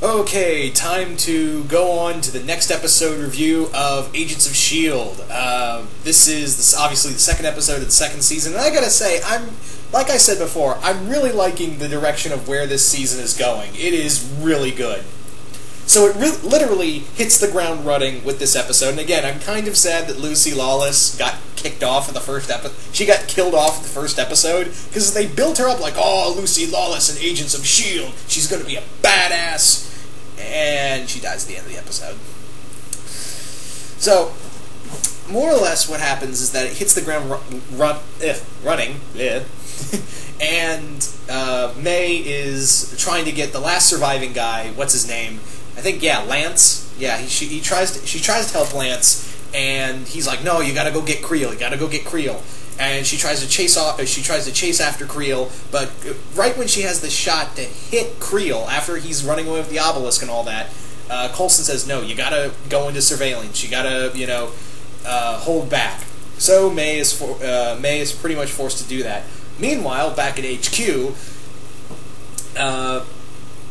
Okay, time to go on to the next episode review of Agents of S.H.I.E.L.D. This is obviously the second episode of the second season, and I gotta say, like I said before, I'm really liking the direction of where this season is going. It is really good. So it literally hits the ground running with this episode, and again, I'm kind of sad that Lucy Lawless got kicked off in the first episode. She got killed off in the first episode, because they built her up like, oh, Lucy Lawless and Agents of S.H.I.E.L.D., she's gonna be a badass, and she dies at the end of the episode. So, more or less what happens is that it hits the ground running, and May is trying to get the last surviving guy, what's his name? I think, yeah, Lance. Yeah, she tries to help Lance, and he's like, no, you gotta go get Creel, you gotta go get Creel. And she tries to chase after Creel, but right when she has the shot to hit Creel, after he's running away with the obelisk and all that, Coulson says, no, you gotta go into surveillance, you gotta, hold back. So May is pretty much forced to do that. Meanwhile, back at HQ,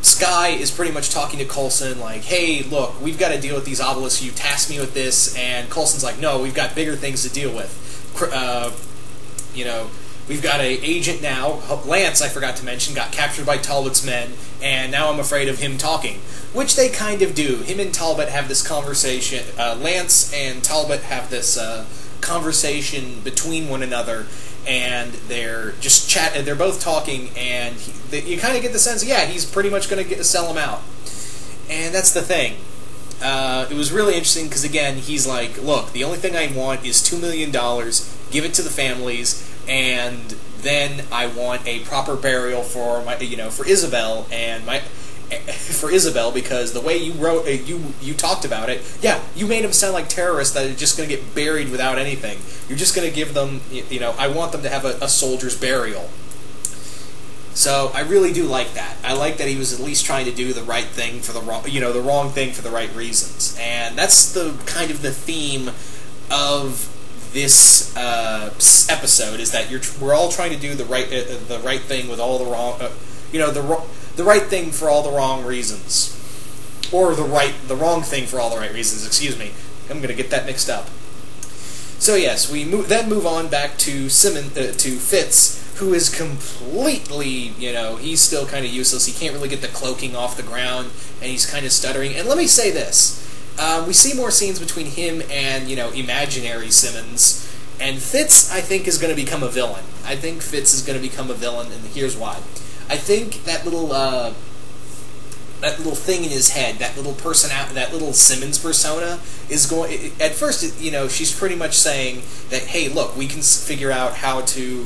Skye is pretty much talking to Coulson like, hey, look, we've got to deal with these obelisks, you tasked me with this, and Coulson's like, no, we've got bigger things to deal with. We've got an agent now, Lance, I forgot to mention, got captured by Talbot's men, and now I'm afraid of him talking. Which they kind of do. Him and Talbot have this conversation, Lance and Talbot have this conversation between one another, and they're just they're both talking, and you kind of get the sense, yeah, he's pretty much going to sell him out. And that's the thing. It was really interesting because, again, he's like, look, the only thing I want is $2 million, give it to the families, and then I want a proper burial for for Isabel, and because the way you wrote, you talked about it, yeah, you made them sound like terrorists that are just going to get buried without anything. You're just going to give them, I want them to have a soldier's burial. So I really do like that. I like that he was at least trying to do the right thing for the wrong, the wrong thing for the right reasons. And that's the kind of the theme of this episode, is that we're all trying to do the right thing with all the wrong, the right thing for all the wrong reasons, or the wrong thing for all the right reasons. Excuse me, I'm going to get that mixed up. So yes, we then move on back to Fitz, who is completely, he's still kind of useless. He can't really get the cloaking off the ground, and he's kind of stuttering. And let me say this. We see more scenes between him and, imaginary Simmons, and Fitz, I think, is going to become a villain. I think Fitz is going to become a villain, and here's why. I think that little thing in his head, that little Simmons persona, is going. At first, she's pretty much saying that, hey, look, we can figure out how to,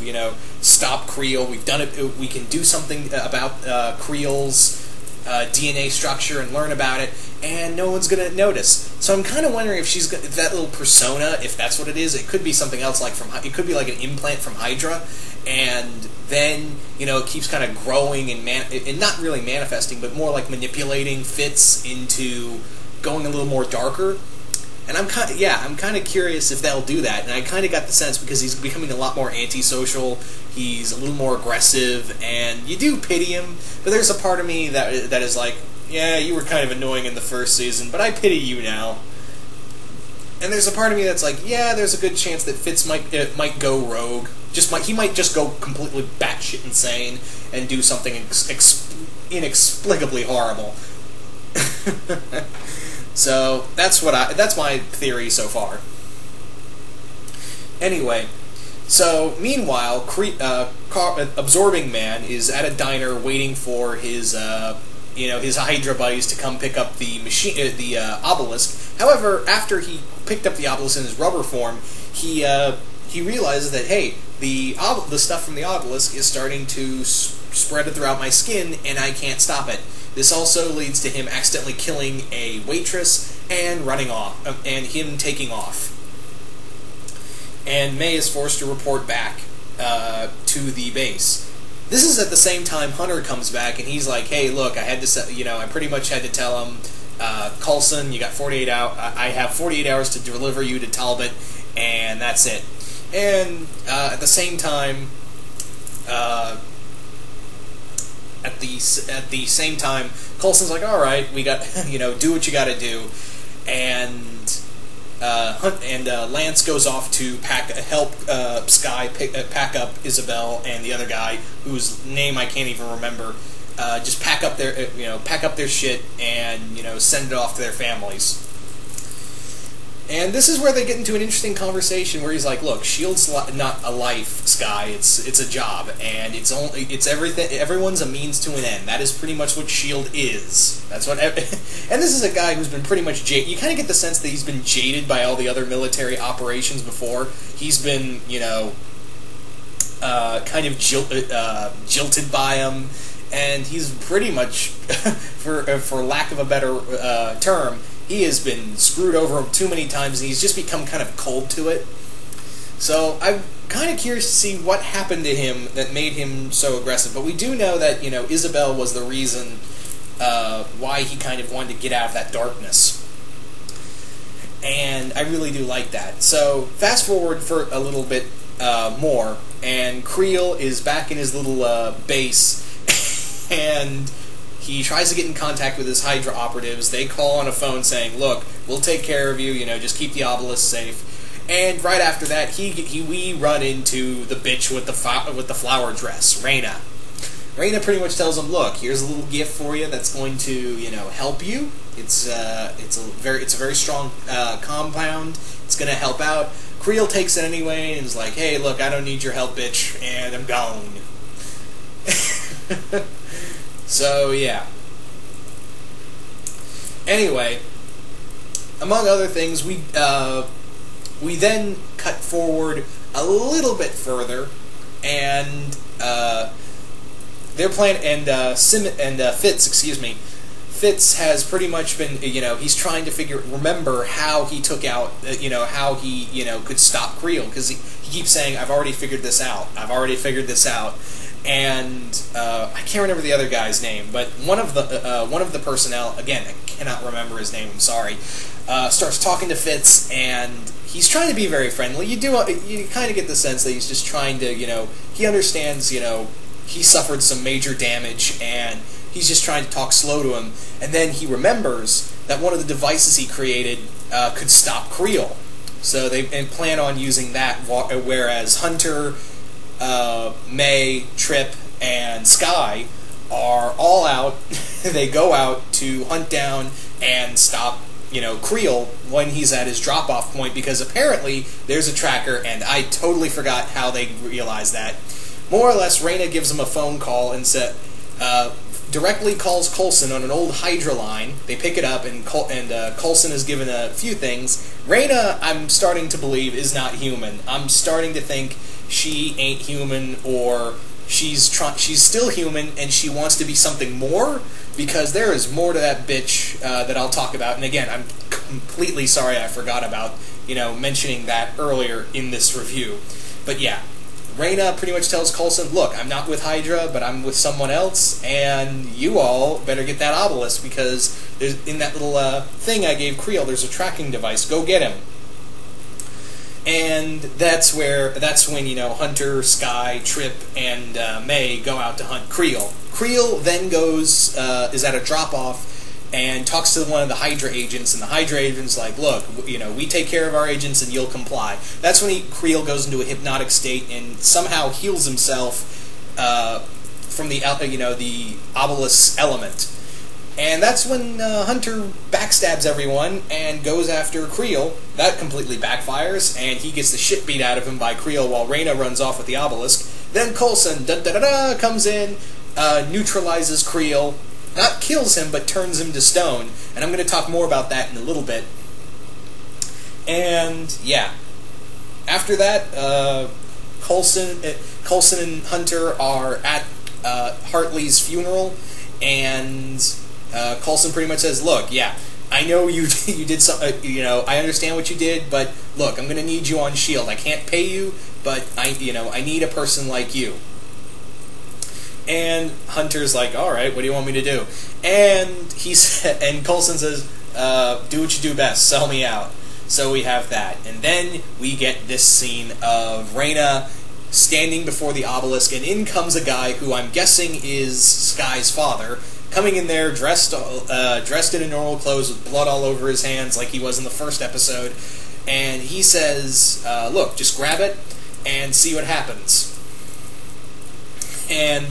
stop Creel. We've done it. We can do something about Creel's DNA structure and learn about it, and no one's going to notice. So I'm kind of wondering if if that little persona, if that's what it is, it could be something else. It could be like an implant from Hydra, and then it keeps kind of growing and not really manifesting, but more like manipulating Fitz into going a little more darker. And I'm kind of curious if they'll do that. And I kind of got the sense, because he's becoming a lot more antisocial, he's a little more aggressive, and you do pity him. But there's a part of me that is like, yeah, you were kind of annoying in the first season, but I pity you now. And there's a part of me that's like, yeah, there's a good chance that Fitz might go rogue. He might just go completely batshit insane and do something inexplicably horrible. So that's my theory so far. Anyway, so meanwhile, Absorbing Man is at a diner waiting for his his Hydra buddies to come pick up the obelisk. However, after he picked up the obelisk in his rubber form, he realizes that, hey, the stuff from the obelisk is starting to spread throughout my skin, and I can't stop it. This also leads to him accidentally killing a waitress and running off, and him taking off. And May is forced to report back to the base. This is at the same time Hunter comes back, and he's like, "Hey, look, I pretty much had to tell him, Coulson, you got 48 hours. I have 48 hours to deliver you to Talbot, and that's it." And at the same time, at the same time, Coulson's like, all right, we got do what you got to do, and Lance goes off to help Skye pack up Isabel and the other guy whose name I can't even remember. Just pack up their shit and send it off to their families. And this is where they get into an interesting conversation where he's like, "Look, S.H.I.E.L.D's not a life, Skye. It's a job, and it's everything. Everyone's a means to an end. That is pretty much what S.H.I.E.L.D. is. That's what." And this is a guy who's been pretty much jaded. You kind of get the sense that he's been jaded by all the other military operations before. He's been, kind of jilted by them, and he's pretty much, for lack of a better term, he has been screwed over too many times, and he's just become kind of cold to it. So I'm kind of curious to see what happened to him that made him so aggressive. But we do know that Isabel was the reason why he kind of wanted to get out of that darkness, and I really do like that. So fast forward for a little bit more, and Creel is back in his little base, and he tries to get in contact with his Hydra operatives. They call on a phone saying, "Look, we'll take care of you. Just keep the obelisk safe." And right after that, we run into the bitch with the flower dress, Reyna. Reyna pretty much tells him, "Look, here's a little gift for you that's going to help you. It's a very strong compound. It's going to help out." Creel takes it anyway and is like, "Hey, look, I don't need your help, bitch," and I'm gone. So, yeah. Anyway, among other things, we then cut forward a little bit further, and they're playing, and Fitz, Fitz has pretty much been, he's trying to remember how he took out, how he, could stop Creel, because he keeps saying, "I've already figured this out. I've already figured this out." And I can't remember the other guy's name, but one of the personnel, again, I cannot remember his name, I'm sorry, starts talking to Fitz, and he's trying to be very friendly. You kind of get the sense that he's just trying to, he understands, he suffered some major damage, and he's just trying to talk slow to him, and then he remembers that one of the devices he created could stop Creel. So they plan on using that, whereas Hunter, May, Trip, and Skye are all out. They go out to hunt down and stop, Creel when he's at his drop-off point, because apparently there's a tracker, and I totally forgot how they realized that. More or less, Reyna gives him a phone call and directly calls Coulson on an old Hydra line. They pick it up, and Coulson is given a few things. Reyna, I'm starting to believe, is not human. I'm starting to think she ain't human, or she's still human and she wants to be something more, because there is more to that bitch that I'll talk about. And again, I'm completely sorry I forgot about mentioning that earlier in this review. But yeah, Reyna pretty much tells Coulson, "Look, I'm not with Hydra, but I'm with someone else, and you all better get that obelisk, because in that little thing I gave Creel, there's a tracking device. Go get him." And that's when Hunter, Skye, Trip, and May go out to hunt Creel. Creel then is at a drop-off and talks to one of the Hydra agents, and the Hydra agent's like, "Look, we take care of our agents and you'll comply." That's when Creel goes into a hypnotic state and somehow heals himself from the obelisk element. And that's when Hunter backstabs everyone and goes after Creel. That completely backfires, and he gets the shit beat out of him by Creel while Reyna runs off with the obelisk. Then Coulson comes in, neutralizes Creel, not kills him, but turns him to stone. And I'm going to talk more about that in a little bit. And yeah, after that, Coulson and Hunter are at Hartley's funeral, and Coulson pretty much says, "Look, yeah, I know you did some, I understand what you did, but look, I'm going to need you on S.H.I.E.L.D. I can't pay you, but I need a person like you." And Hunter's like, "All right, what do you want me to do?" And Coulson says, "Do what you do best, sell me out." So we have that, and then we get this scene of Reyna standing before the obelisk, and in comes a guy who I'm guessing is Skye's father, coming in there dressed in a normal clothes with blood all over his hands like he was in the first episode, and he says, look, just grab it and see what happens. And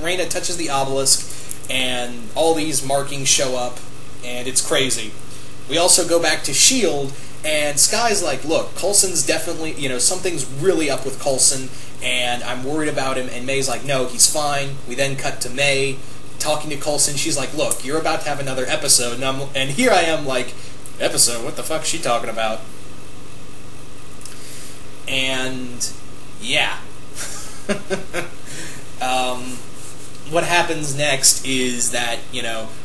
Reyna touches the obelisk, and all these markings show up, and it's crazy. We also go back to S.H.I.E.L.D., and Skye's like, look, Coulson's definitely, something's really up with Coulson, and I'm worried about him, and May's like, no, he's fine. We then cut to May talking to Coulson. She's like, look, you're about to have another episode, and here I am like, episode? What the fuck is she talking about? And, yeah. What happens next is that,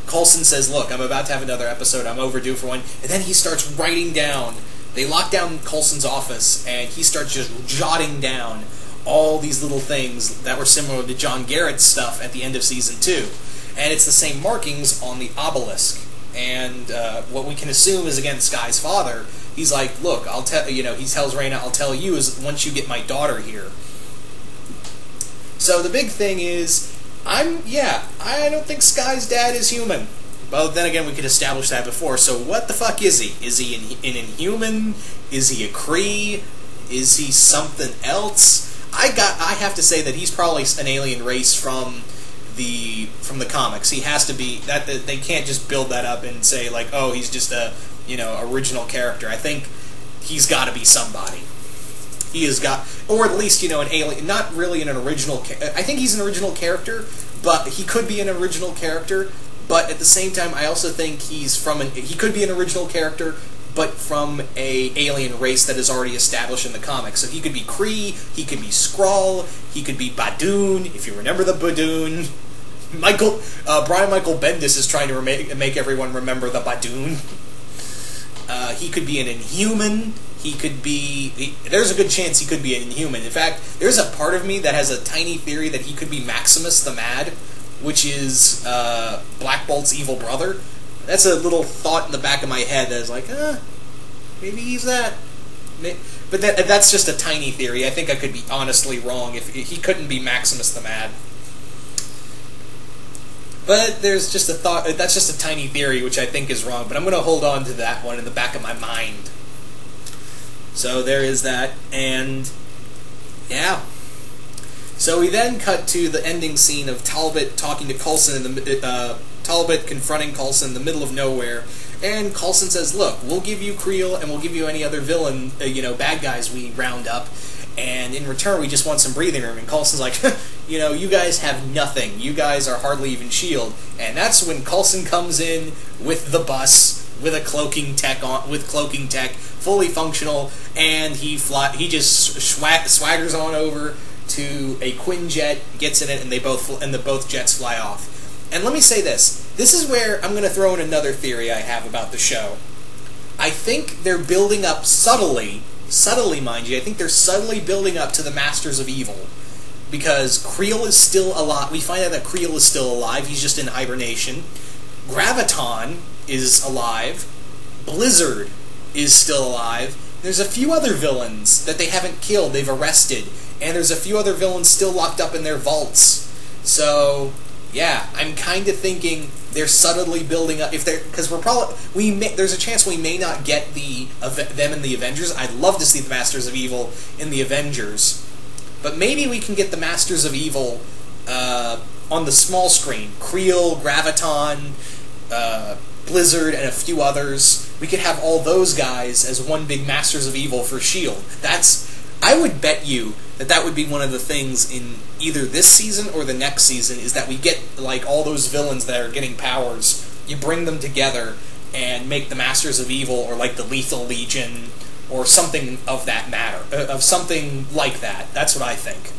Coulson says, look, I'm about to have another episode, I'm overdue for one, and then he starts writing down, they lock down Coulson's office, and he starts just jotting down all these little things that were similar to John Garrett's stuff at the end of Season 2. And it's the same markings on the obelisk. And what we can assume is, again, Skye's father. He's like, look, I'll tell, he tells Reyna, I'll tell you is once you get my daughter here. So the big thing is, I don't think Skye's dad is human. But then again, we could establish that before. So what the fuck is he? Is he an Inhuman? Is he a Cree? Is he something else? I have to say that he's probably an alien race from the comics. He has to be that. They can't just build that up and say like, oh, he's just a original character. I think he's got to be somebody. He has got, or at least, an alien, not really an original, I think he's an original character, but he could be an original character, but at the same time, I also think he could be an original character, but from a alien race that is already established in the comics. So he could be Cree, he could be Skrull, he could be Badoon, if you remember the Badoon. Brian Michael Bendis is trying to make everyone remember the Badoon. He could be an Inhuman. There's a good chance he could be an Inhuman. In fact, there's a part of me that has a tiny theory that he could be Maximus the Mad, which is Black Bolt's evil brother. That's a little thought in the back of my head that is like, maybe he's that. But that's just a tiny theory. I think I could be honestly wrong if he couldn't be Maximus the Mad. But there's just a thought, that's just a tiny theory, which I think is wrong, but I'm going to hold on to that one in the back of my mind. So there is that, and yeah. So we then cut to the ending scene of Talbot talking to Coulson, Talbot confronting Coulson in the middle of nowhere, and Coulson says, look, we'll give you Creel, and we'll give you any other villain, bad guys we round up, and in return we just want some breathing room. And Coulson's like, you guys have nothing. You guys are hardly even S.H.I.E.L.D. And that's when Coulson comes in with the bus, with cloaking tech, fully functional, and he just swaggers on over to a Quinjet, gets in it, and both jets fly off. And let me say this. This is where I'm going to throw in another theory I have about the show. I think they're building up subtly, mind you, I think they're subtly building up to the Masters of Evil. Because Creel is still alive. We find out that Creel is still alive. He's just in hibernation. Graviton is alive. Blizzard is still alive. There's a few other villains that they haven't killed, they've arrested. And there's a few other villains still locked up in their vaults. So, yeah, I'm kind of thinking they're subtly building up. Because there's a chance we may not get them in the Avengers. I'd love to see the Masters of Evil in the Avengers. But maybe we can get the Masters of Evil on the small screen. Creel, Graviton, Blizzard, and a few others. We could have all those guys as one big Masters of Evil for S.H.I.E.L.D. I would bet you that would be one of the things in either this season or the next season, is that we get like all those villains that are getting powers, you bring them together and make the Masters of Evil, or like the Lethal Legion, or something of that matter, of something like that. That's what I think.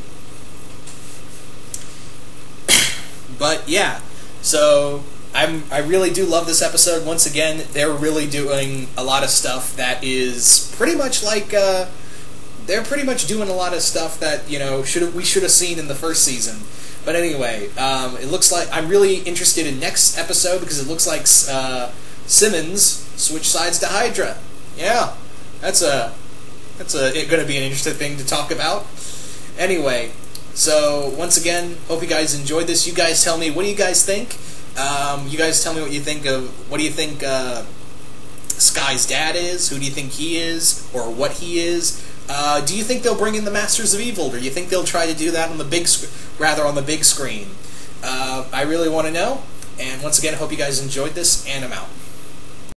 But yeah, so I really do love this episode. Once again, they're really doing a lot of stuff that is pretty much like they're pretty much doing a lot of stuff that we should have seen in the first season. But anyway, it looks like I'm really interested in next episode because it looks like Simmons switched sides to Hydra. Yeah. That's going to be an interesting thing to talk about. Anyway, so once again, hope you guys enjoyed this. You guys tell me, what do you guys think? You guys tell me what you think of, what do you think Skye's dad is? Who do you think he is? Or what he is? Do you think they'll bring in the Masters of Evil? Or do you think they'll try to do that on the big on the big screen? I really want to know. And once again, I hope you guys enjoyed this, and I'm out.